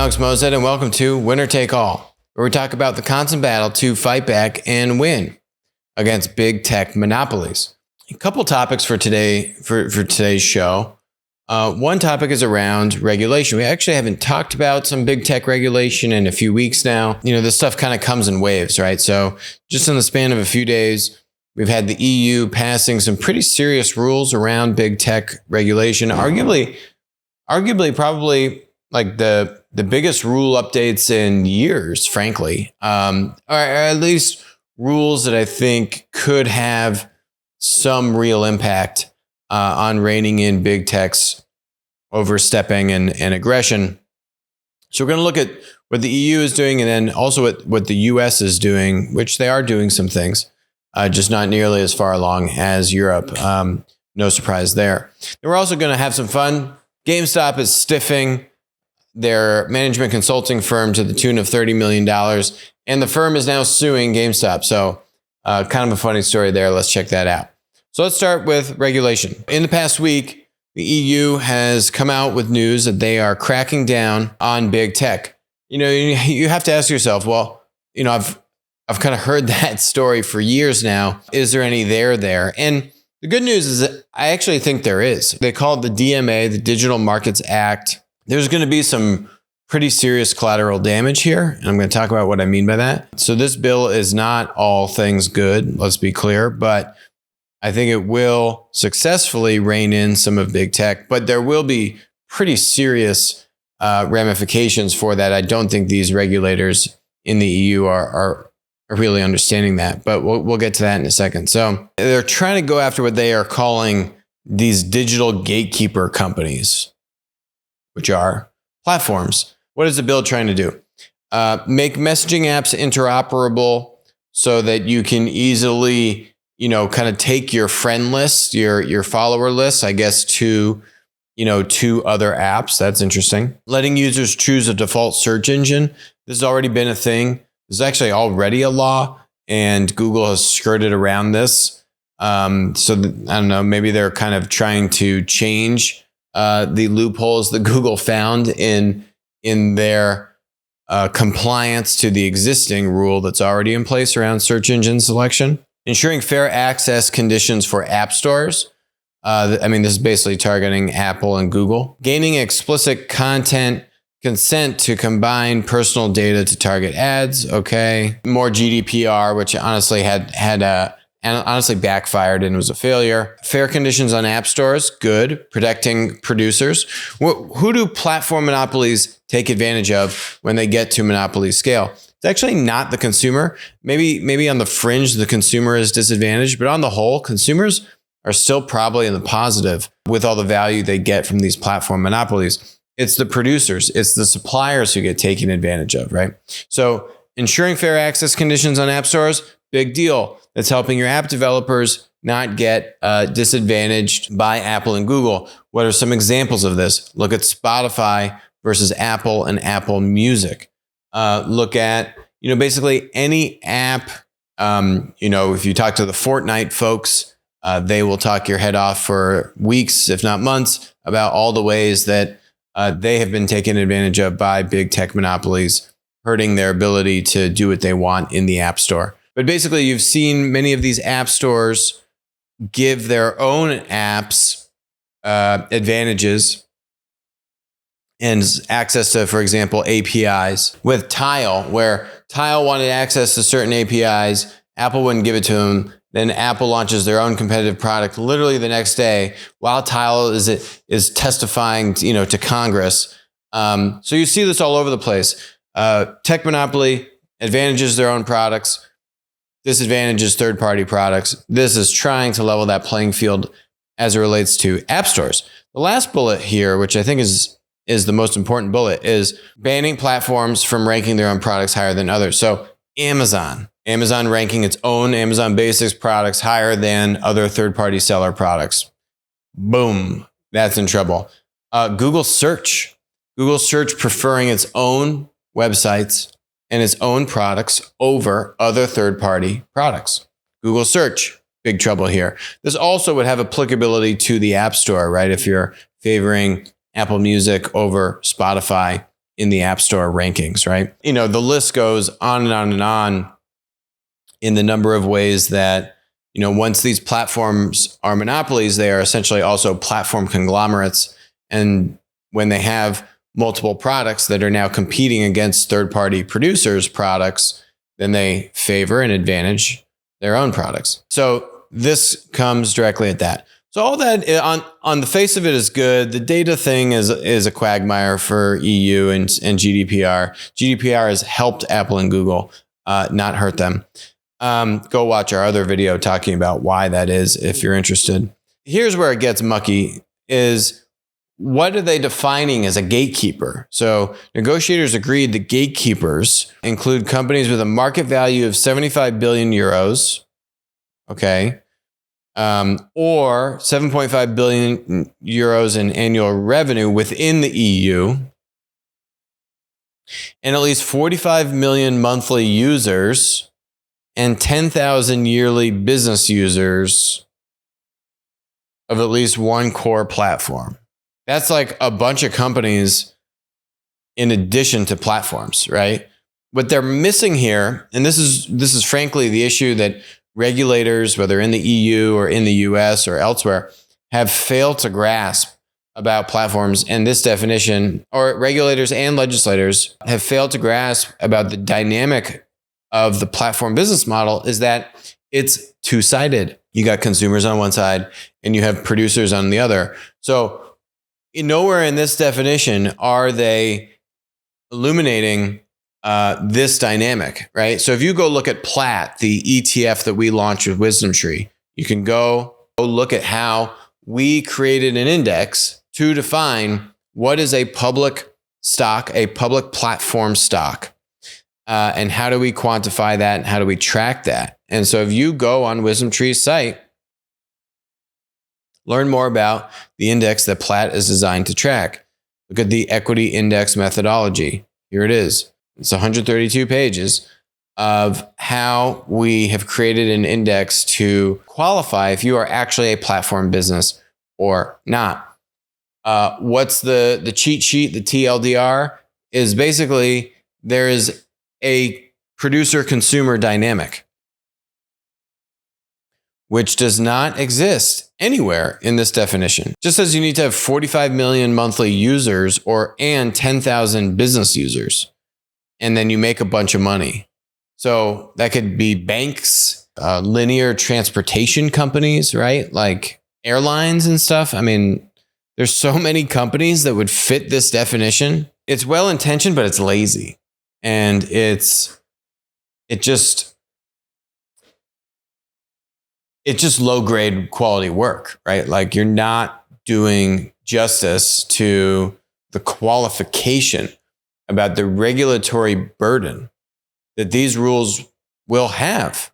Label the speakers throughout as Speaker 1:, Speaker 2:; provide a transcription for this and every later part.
Speaker 1: Alex Mozet, and welcome to Winner Take All, where we talk about the constant battle to fight back and win against big tech monopolies. A couple topics for today for today's show. One topic is around regulation. We actually haven't talked about some big tech regulation in a few weeks now. You know, this stuff kind of comes in waves, right? So just in the span of a few days, we've had the EU passing some pretty serious rules around big tech regulation. Arguably probably like the biggest rule updates in years, frankly, or at least rules that I think could have some real impact on reining in big tech's overstepping and aggression. So we're going to look at what the EU is doing and then also what the US is doing, which they are doing some things, just not nearly as far along as Europe. No surprise there. And we're also going to have some fun. GameStop is stiffing their management consulting firm to the tune of $30 million, and the firm is now suing GameStop. So kind of a funny story there. Let's check that out. So let's start with regulation. In the past week, the EU has come out with news that they are cracking down on big tech. You know, you have to ask yourself, well, you know, I've kind of heard that story for years now. Is there any there? And the good news is that I actually think there is. They call it the DMA, the Digital Markets Act. There's going to be some pretty serious collateral damage here, and I'm going to talk about what I mean by that. So this bill is not all things good, let's be clear, but I think it will successfully rein in some of big tech, but there will be pretty serious ramifications for that. I don't think these regulators in the EU are really understanding that, but we'll get to that in a second. So they're trying to go after what they are calling these digital gatekeeper companies, which are platforms. What is the bill trying to do? Make messaging apps interoperable so that you can easily, you know, kind of take your friend list, your follower list, I guess, to other apps. That's interesting. Letting users choose a default search engine. This has already been a thing. There's actually already a law, and Google has skirted around this. I don't know, maybe they're kind of trying to change the loopholes that Google found in their compliance to the existing rule that's already in place around search engine selection. Ensuring fair access conditions for app stores. This is basically targeting Apple and Google. Gaining explicit content consent to combine personal data to target ads. Okay. More GDPR, which honestly honestly backfired and was a failure. Fair conditions on app stores, good. Protecting producers. Who do platform monopolies take advantage of when they get to monopoly scale? It's actually not the consumer. Maybe on the fringe, the consumer is disadvantaged, but on the whole, consumers are still probably in the positive with all the value they get from these platform monopolies. It's the producers, it's the suppliers who get taken advantage of, right? So ensuring fair access conditions on app stores, big deal. That's helping your app developers not get disadvantaged by Apple and Google. What are some examples of this? Look at Spotify versus Apple and Apple Music. Look at, basically any app. If you talk to the Fortnite folks, they will talk your head off for weeks, if not months, about all the ways that they have been taken advantage of by big tech monopolies, hurting their ability to do what they want in the App Store. But basically, you've seen many of these app stores give their own apps advantages and access to, for example, APIs. With Tile, where Tile wanted access to certain APIs, Apple wouldn't give it to them. Then Apple launches their own competitive product literally the next day while Tile is testifying to Congress. So you see this all over the place. Tech monopoly advantages their own products, disadvantages third-party products. This is trying to level that playing field as it relates to app stores. The last bullet here, which I think is the most important bullet, is banning platforms from ranking their own products higher than others. So Amazon ranking its own Amazon Basics products higher than other third-party seller products. Boom, that's in trouble. Google Search preferring its own websites and its own products over other third-party products. Google Search, big trouble here. This also would have applicability to the App Store, right? If you're favoring Apple Music over Spotify in the App Store rankings, right? You know, the list goes on and on and on in the number of ways that, you know, once these platforms are monopolies, they are essentially also platform conglomerates. And when they have multiple products that are now competing against third-party producers' products, then they favor and advantage their own products. So this comes directly at that. So all that on the face of it is good. The data thing is a quagmire for EU and GDPR. GDPR has helped Apple and Google, not hurt them. Go watch our other video talking about why that is if you're interested. Here's where it gets mucky is, what are they defining as a gatekeeper? So negotiators agreed that gatekeepers include companies with a market value of 75 billion euros, okay, or 7.5 billion euros in annual revenue within the EU, and at least 45 million monthly users and 10,000 yearly business users of at least one core platform. That's like a bunch of companies in addition to platforms, right? What they're missing here, and this is frankly the issue that regulators, whether in the EU or in the US or elsewhere, have failed to grasp about platforms and this definition, or regulators and legislators have failed to grasp about the dynamic of the platform business model, is that it's two-sided. You got consumers on one side and you have producers on the other. So nowhere in this definition are they illuminating this dynamic, right? So if you go look at Platt, the ETF that we launched with Wisdom Tree, you can go look at how we created an index to define what is a public stock, a public platform stock, and how do we quantify that and how do we track that? And so if you go on Wisdom Tree's site, learn more about the index that Platt is designed to track. Look at the equity index methodology. Here it is. It's 132 pages of how we have created an index to qualify if you are actually a platform business or not. What's the cheat sheet, the TLDR, is basically there is a producer-consumer dynamic, which does not exist anywhere in this definition. Just says you need to have 45 million monthly users and 10,000 business users, and then you make a bunch of money. So that could be banks, linear transportation companies, right? Like airlines and stuff. I mean, there's so many companies that would fit this definition. It's well-intentioned, but it's lazy. And it's just low-grade quality work, right? Like you're not doing justice to the qualification about the regulatory burden that these rules will have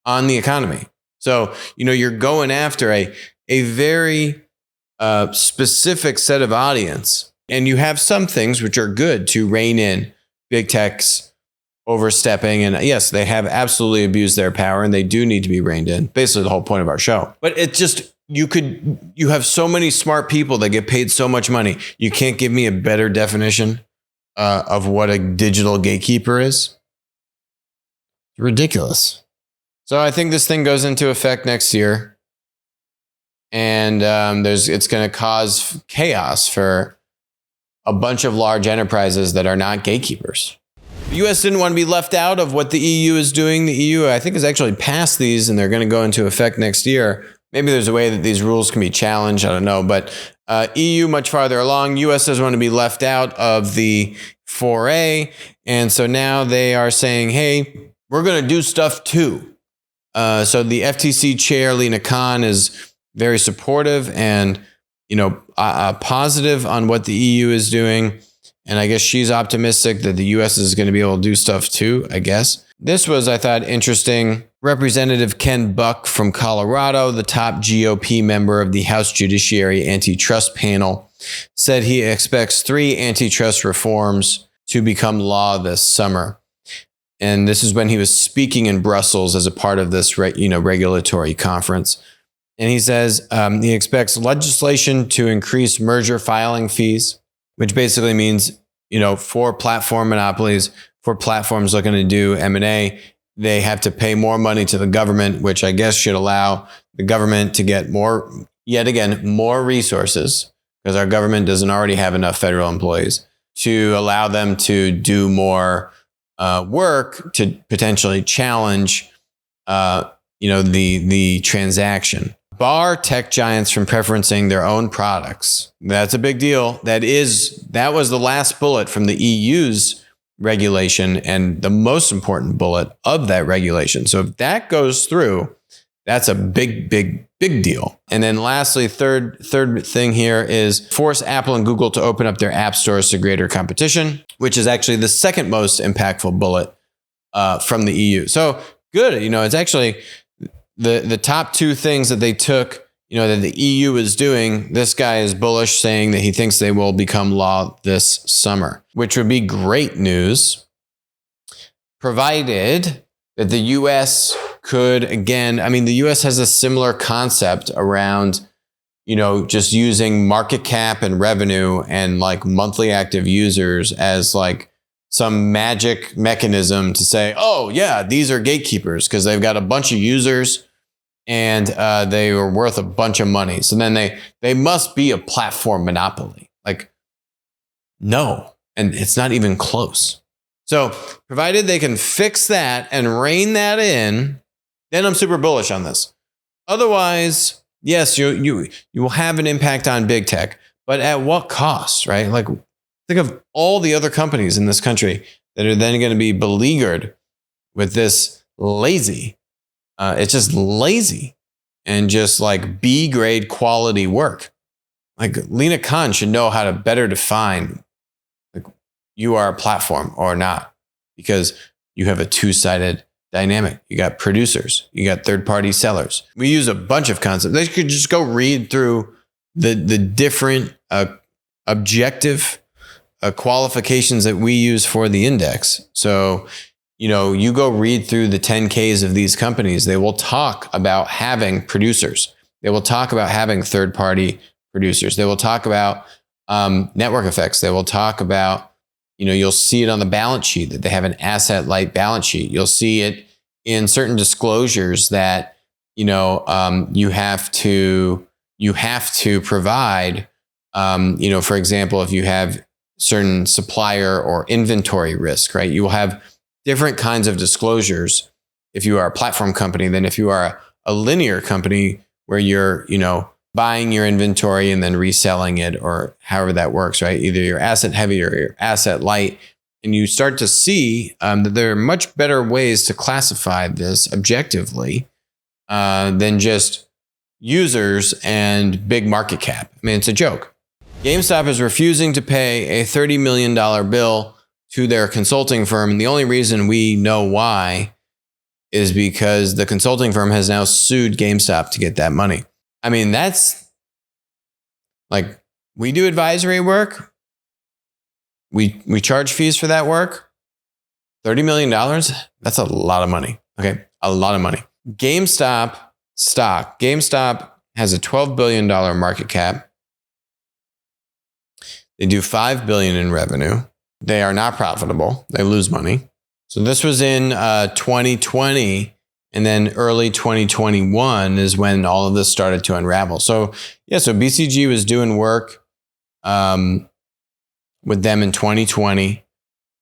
Speaker 1: on the economy. So, you're going after a very specific set of audience, and you have some things which are good to rein in big tech's overstepping. And yes, they have absolutely abused their power and they do need to be reined in. Basically the whole point of our show. But it just, you have so many smart people that get paid so much money. You can't give me a better definition of what a digital gatekeeper is. Ridiculous. So I think this thing goes into effect next year. And it's going to cause chaos for a bunch of large enterprises that are not gatekeepers. The US didn't want to be left out of what the EU is doing. The EU, I think, has actually passed these and they're going to go into effect next year. Maybe there's a way that these rules can be challenged. I don't know. But EU much farther along. US doesn't want to be left out of the 4A. And so now they are saying, hey, we're going to do stuff too. So the FTC chair, Lena Khan, is very supportive and positive on what the EU is doing. And I guess she's optimistic that the US is going to be able to do stuff too, I guess. This was, I thought, interesting. Representative Ken Buck from Colorado, the top GOP member of the House Judiciary Antitrust Panel, said he expects 3 antitrust reforms to become law this summer. And this is when he was speaking in Brussels as a part of this regulatory conference. And he says he expects legislation to increase merger filing fees, which basically means, for platform monopolies, for platforms looking to do M&A, they have to pay more money to the government, which I guess should allow the government to get more resources, because our government doesn't already have enough federal employees, to allow them to do more work to potentially challenge, the transaction. Bar tech giants from preferencing their own products. That's a big deal. That was the last bullet from the EU's regulation and the most important bullet of that regulation. So if that goes through, that's a big, big, big deal. And then lastly, third thing here is force Apple and Google to open up their app stores to greater competition, which is actually the second most impactful bullet from the EU. So good. It's actually the top two things that they took, that the EU is doing. This guy is bullish, saying that he thinks they will become law this summer, which would be great news, provided that the US could, again, the US has a similar concept around, just using market cap and revenue and like monthly active users as like some magic mechanism to say, oh yeah, these are gatekeepers because they've got a bunch of users and they were worth a bunch of money. So then they must be a platform monopoly. Like, no, and it's not even close. So provided they can fix that and rein that in, then I'm super bullish on this. Otherwise, yes, you will have an impact on big tech, but at what cost, right? Like, think of all the other companies in this country that are then going to be beleaguered with this lazy. It's just lazy and just like B-grade quality work. Like Lena Khan should know how to better define like you are a platform or not, because you have a two-sided dynamic. You got producers, you got third-party sellers. We use a bunch of concepts. They could just go read through the different objective qualifications that we use for the index. So, you go read through the 10Ks of these companies. They will talk about having producers. They will talk about having third-party producers. They will talk about network effects. They will talk about, you'll see it on the balance sheet that they have an asset-light balance sheet. You'll see it in certain disclosures that, you have to provide, for example, if you have certain supplier or inventory risk, right? You will have different kinds of disclosures if you are a platform company than if you are a linear company where you're, buying your inventory and then reselling it, or however that works, right? Either you're asset heavy or you're asset light. And you start to see that there are much better ways to classify this objectively than just users and big market cap. It's a joke. GameStop is refusing to pay a $30 million bill to their consulting firm. And the only reason we know why is because the consulting firm has now sued GameStop to get that money. That's like, we do advisory work. We charge fees for that work. $30 million. That's a lot of money. Okay. A lot of money. GameStop stock. GameStop has a $12 billion market cap. They do $5 billion in revenue. They are not profitable. They lose money. So this was in 2020, and then early 2021 is when all of this started to unravel. So BCG was doing work with them in 2020.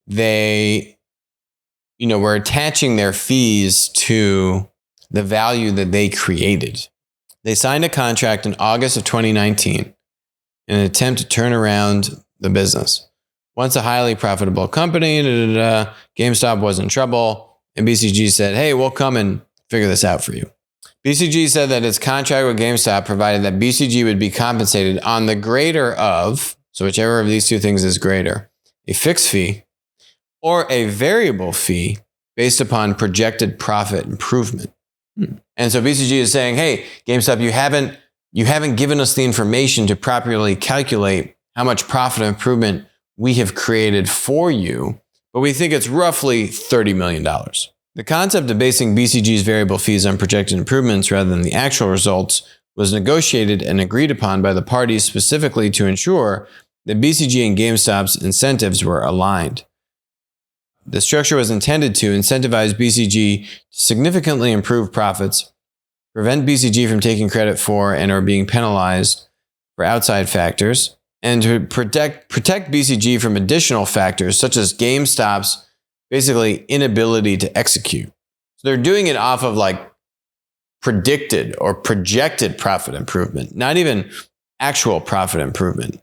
Speaker 1: They, were attaching their fees to the value that they created. They signed a contract in August of 2019 in an attempt to turn around the business. Once a highly profitable company, GameStop was in trouble, and BCG said, hey, we'll come and figure this out for you. BCG said that its contract with GameStop provided that BCG would be compensated on the greater of, so whichever of these two things is greater, a fixed fee or a variable fee based upon projected profit improvement. And so BCG is saying, hey, GameStop, you haven't given us the information to properly calculate how much profit improvement we have created for you, but we think it's roughly $30 million. The concept of basing BCG's variable fees on projected improvements rather than the actual results was negotiated and agreed upon by the parties specifically to ensure that BCG and GameStop's incentives were aligned. The structure was intended to incentivize BCG to significantly improve profits, prevent BCG from taking credit for and or being penalized for outside factors, and to protect BCG from additional factors such as GameStop's basically inability to execute. So they're doing it off of like predicted or projected profit improvement, not even actual profit improvement.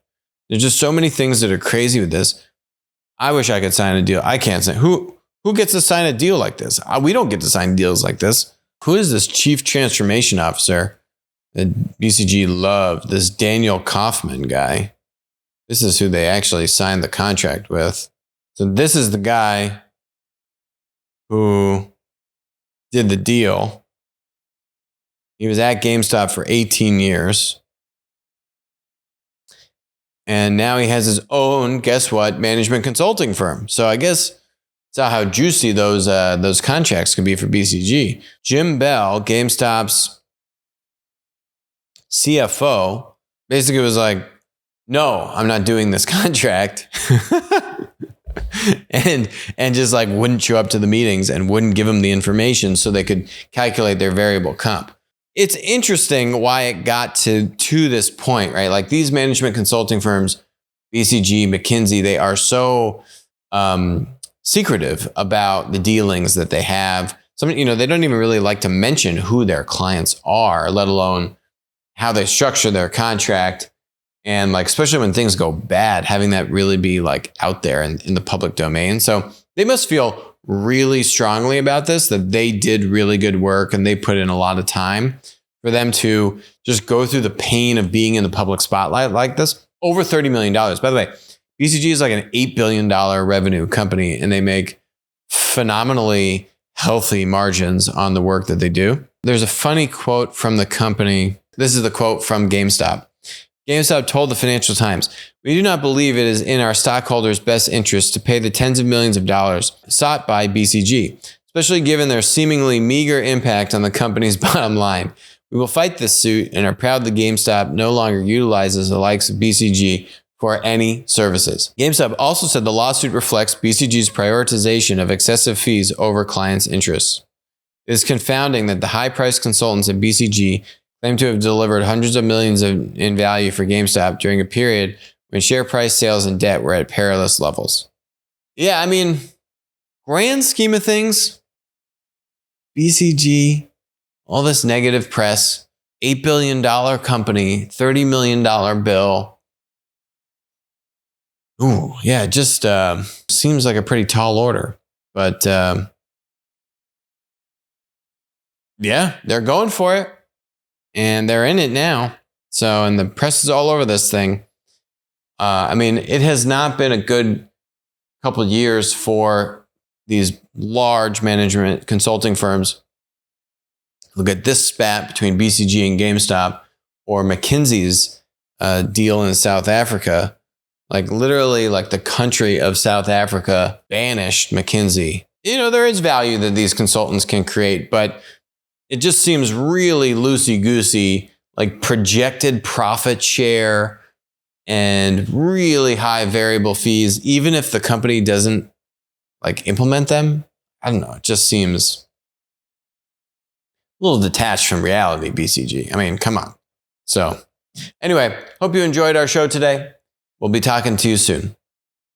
Speaker 1: There's just so many things that are crazy with this. I wish I could sign a deal. I can't sign. Who gets to sign a deal like this? We don't get to sign deals like this. Who is this chief transformation officer that BCG loved? This Daniel Kaufman guy. This is who they actually signed the contract with. So this is the guy who did the deal. He was at GameStop for 18 years. And now he has his own, guess what, management consulting firm. So I guess that's how juicy those contracts can be for BCG. Jim Bell, GameStop's CFO, basically was like, no, I'm not doing this contract. and just like wouldn't show up to the meetings and wouldn't give them the information so they could calculate their variable comp. It's interesting why it got to this point, right? Like these management consulting firms, BCG, McKinsey, they are so secretive about the dealings that they have. They don't even really like to mention who their clients are, let alone how they structure their contract. And like, especially when things go bad, having that really be like out there in the public domain. So they must feel really strongly about this, that they did really good work and they put in a lot of time for them to just go through the pain of being in the public spotlight like this. Over $30 million. By the way, BCG is like an $8 billion revenue company and they make phenomenally healthy margins on the work that they do. There's a funny quote from the company. This is the quote from GameStop. GameStop told the Financial Times, "We do not believe it is in our stockholders' best interest to pay the tens of millions of dollars sought by BCG, especially given their seemingly meager impact on the company's bottom line. We will fight this suit and are proud that GameStop no longer utilizes the likes of BCG for any services." GameStop also said the lawsuit reflects BCG's prioritization of excessive fees over clients' interests. It is confounding that the high-priced consultants at BCG claim to have delivered hundreds of millions in value for GameStop during a period when share price, sales, and debt were at perilous levels. Yeah, I mean, grand scheme of things, BCG, all this negative press, $8 billion company, $30 million bill. Ooh, yeah, it just seems like a pretty tall order. But yeah, they're going for it. And they're in it now. So, and the press is all over this thing. I mean, it has not been a good couple of years for these large management consulting firms. Look at this spat between BCG and GameStop, or McKinsey's deal in South Africa. Like literally, like the country of South Africa banished McKinsey. There is value that these consultants can create, but it just seems really loosey-goosey, like projected profit share and really high variable fees, even if the company doesn't like implement them. I don't know. It just seems a little detached from reality, BCG. I mean, come on. So anyway, hope you enjoyed our show today. We'll be talking to you soon.